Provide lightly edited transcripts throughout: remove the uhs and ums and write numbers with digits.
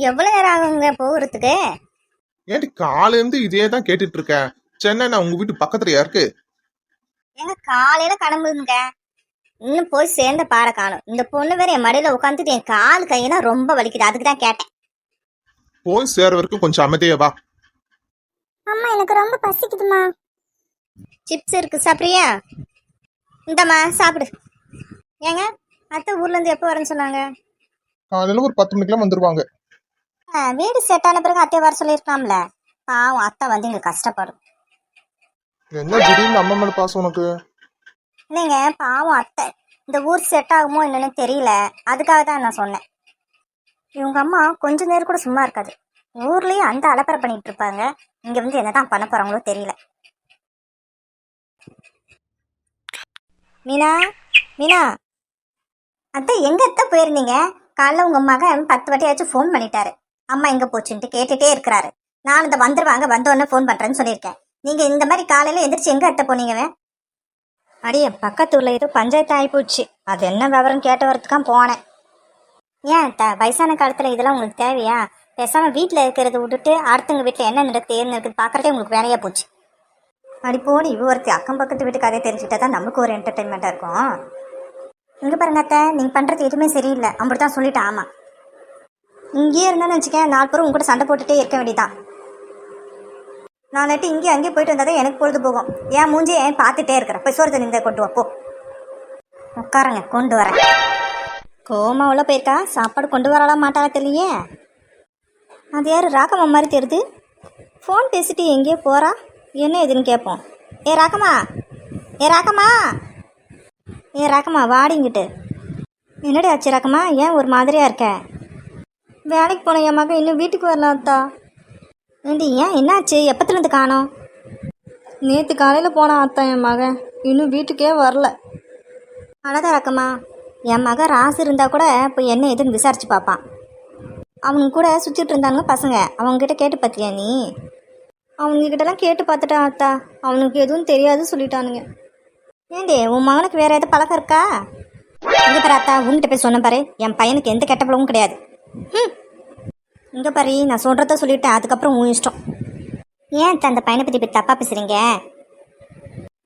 எவ்வளவு நேரம் ஆகுங்க போகிறதுக்கு? ஏன்டி காலையில இருந்து இதே தான் கேட்டுட்டு இருக்கேன். சென்னை நான் உங்க வீட்டு பக்கத்துலயா இருக்கு? எங்க காலையில கிளம்புங்க, இன்னும் போய் சேர்ந்த பாட காணும். இந்த பொண்ணு வேற என் மடியில உட்காந்துட்டு என் கால் கையெல்லாம் ரொம்ப வலிக்குது, அதுக்கு தான் கேட்டேன். போய் சேர வரைக்கும் கொஞ்சம் அமைதியா வா. அம்மா எனக்கு ரொம்ப பசிக்குதுமா. சிப்ஸ் இருக்கு, சாப்பிட்றியா? இந்தம்மா சாப்பிடு. ஏங்க அத்தை ஊர்ல இருந்து எப்போ வரேன்னு சொன்னாங்க? காலையில ஒரு 10 மணிக்கெல்லாம் வந்துருவாங்க. வீடு செட் ஆன பிறகு அத்தையை வர சொல்லியிருக்கலாம்ல. பாவம் அத்தை வந்து இங்க கஷ்டப்படும். என்ன திடீர்னு அம்மா மேல பாசம் உனக்கு? இல்லைங்க, பாவம் அத்தை இந்த ஊர் செட் ஆகுமோ என்னன்னு தெரியல, அதுக்காக தான் நான் சொன்னேன். இவங்க அம்மா கொஞ்ச நேரம் கூட சும்மா இருக்காது. ஊர்லயே அந்த அலப்பறை பண்ணிட்டு இருப்பாங்க, இங்க வந்து என்னதான் பண்ண போறாங்களோ தெரியல. மீனா, மீனா அத்தை எங்க அத்தை போயிருந்தீங்க? காலைல உங்க மகன் 10 வாட்டியாச்சும் ஃபோன் பண்ணிட்டாரு, அம்மா எங்க போச்சுன்ட்டு கேட்டுட்டே இருக்கிறாரு. நான் இந்த வந்துருவாங்க, வந்தோடனே ஃபோன் பண்றேன்னு சொல்லியிருக்கேன். நீங்க இந்த மாதிரி காலையில எந்திரிச்சு எங்க அத்தை போனீங்க? அடியே பக்கத்தூர்ல ஏதோ பஞ்சாயத்து ஆகிப்போச்சு, அது என்ன விவரம் கேட்டு வரதுக்கான் போனேன். ஏன் அத்தை வயசான காலத்துல இதெல்லாம் உங்களுக்கு தேவையா? பேசாம வீட்டுல இருக்கிறத விட்டுட்டு அடுத்தவங்க வீட்டுல என்ன நடக்குது ஏன்னு இருக்குது பாக்குறதே உங்களுக்கு வேலையா போச்சு. அடி போடி, ஒருத்தி அக்கம் பக்கத்து வீட்டு கதையை தெரிஞ்சுக்கிட்டா தான் நமக்கு ஒரு என்டர்டைன்மெண்டா இருக்கும். இங்க பாருங்க அத்தை, நீங்க பண்றது எதுவுமே சரியில்லை, அப்படித்தான் சொல்லிட்டேன். ஆமா, இங்கேயே இருந்தான்னு வச்சுக்கேன், 4 பேரும் உங்க கூட சண்டை போட்டுட்டே இருக்க வேண்டியதான். நான் நட்டு இங்கேயும் அங்கேயும் போயிட்டு வந்தாதான் எனக்கு பொழுது போகும். ஏன் மூஞ்சி ஏன் பார்த்துட்டே இருக்கிறேன், போய் சோறு தண்ணி கொண்டு வாப்போ. உட்காருங்க, கொண்டு வரேன். கோமா உள்ள போயிருக்கா, சாப்பாடு கொண்டு வரலாம் மாட்டாளா தெரியலையே. அது யாரு, ராக்கம்மா மாதிரி தெரியுது. ஃபோன் பேசிட்டு எங்கேயோ போறா, என்ன எதுன்னு கேட்போம். ஏ ராக்கம்மா, ஏ ராக்கம்மா, ஏ ராக்கம்மா வாடிங்கிட்டு. என்னடி ஆச்சு ராக்கம்மா, ஏன் ஒரு மாதிரியா இருக்க? வேலைக்கு போன என் மகன் இன்னும் வீட்டுக்கு வரலாத்தா. ஏண்டி ஏன் என்னாச்சு, எப்பத்துலேருந்து காணோம்? நேற்று காலையில் போனான் அத்தா என் மகன், இன்னும் வீட்டுக்கே வரல. அழகா ராக்கம்மா, என் மகன் ராசு இருந்தால் கூட இப்போ என்ன எதுன்னு விசாரிச்சு பார்ப்பான். அவனுங்க கூட சுற்றிட்டு இருந்தானுங்க பசங்க, அவங்ககிட்ட கேட்டு பார்த்தியா நீ? அவங்ககிட்டலாம் கேட்டு பார்த்துட்டான் அத்தா, அவனுக்கு எதுவும் தெரியாது சொல்லிட்டானுங்க. ஏண்டி உன் மகனுக்கு வேறு எதாவது பழக்கம் இருக்கா? இங்கே பாரு அத்தா, உங்ககிட்ட போய் சொன்ன பாரு, என் பையனுக்கு எந்த கெட்ட பழமும் கிடையாது. இங்கே பாரு, நான் சொல்கிறத சொல்லிவிட்டேன், அதுக்கப்புறம் உன் இஷ்டம். ஏன் அந்த பையனை பற்றி போய் தப்பாக பேசுகிறீங்க?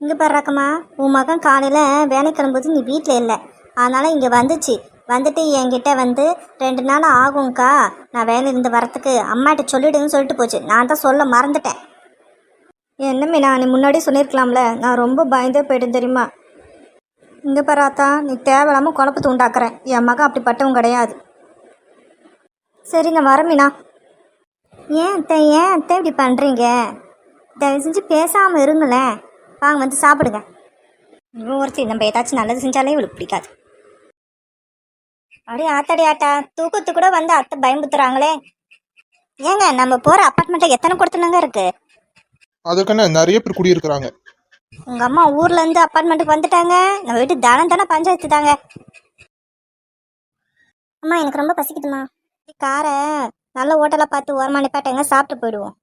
இங்கே பாரு ராக்கம்மா, உன் மகன் காலையில் வேலைக்கு கிளம்பும்போது நீ வீட்டில் இல்லை, அதனால் இங்கே வந்துட்டு என்கிட்ட வந்து 2 நாள் ஆகும்க்கா நான் வேலையிலேருந்து வரத்துக்கு, அம்மாட்ட சொல்லிவிடுன்னு சொல்லிட்டு போச்சு. நான் தான் சொல்ல மறந்துட்டேன். என்ன மீனா, நீ முன்னாடியே சொல்லியிருக்கலாம்ல, நான் ரொம்ப பயந்தே போய்ட்டேன் தெரியுமா. இங்கே பாரு ஆத்தா, நீ தேவையில்லாமல் குழப்பத்தை உண்டாக்குறேன், என் மகன் அப்படிப்பட்டவன் கிடையாது. சரி நான் வரேன் மீனா. ஏன் அத்தை இப்படி பண்ணுறீங்க? தயவு செஞ்சு பேசாமல் இருங்களேன். வாங்க வந்து சாப்பிடுங்க. இவன் ஒருத்தி நம்ம ஏதாச்சும் நல்லது செஞ்சாலே இவளுக்கு பிடிக்காது. அப்படியே ஆத்தாடி ஆட்டா, தூக்கத்து கூட வந்து அத்தை பயம்புத்துறாங்களே. ஏங்க நம்ம போகிற அப்பார்ட்மெண்ட்டில் எத்தனை கொடுத்துனாங்க இருக்கு? அதுக்கான நிறைய பேர் குடியிருக்கிறாங்க. உங்கள் அம்மா ஊர்லேருந்து அப்பார்ட்மெண்ட்டுக்கு வந்துட்டாங்க, நம்ம வீட்டு தானே பஞ்சாயத்து தாங்க. அம்மா எனக்கு ரொம்ப பசிக்குதுமா, காரை நல்ல ஹோட்டலாக பார்த்து ஓரமாக நிப்பாட்டங்க, சாப்பிட்டு போயிடுவோம்.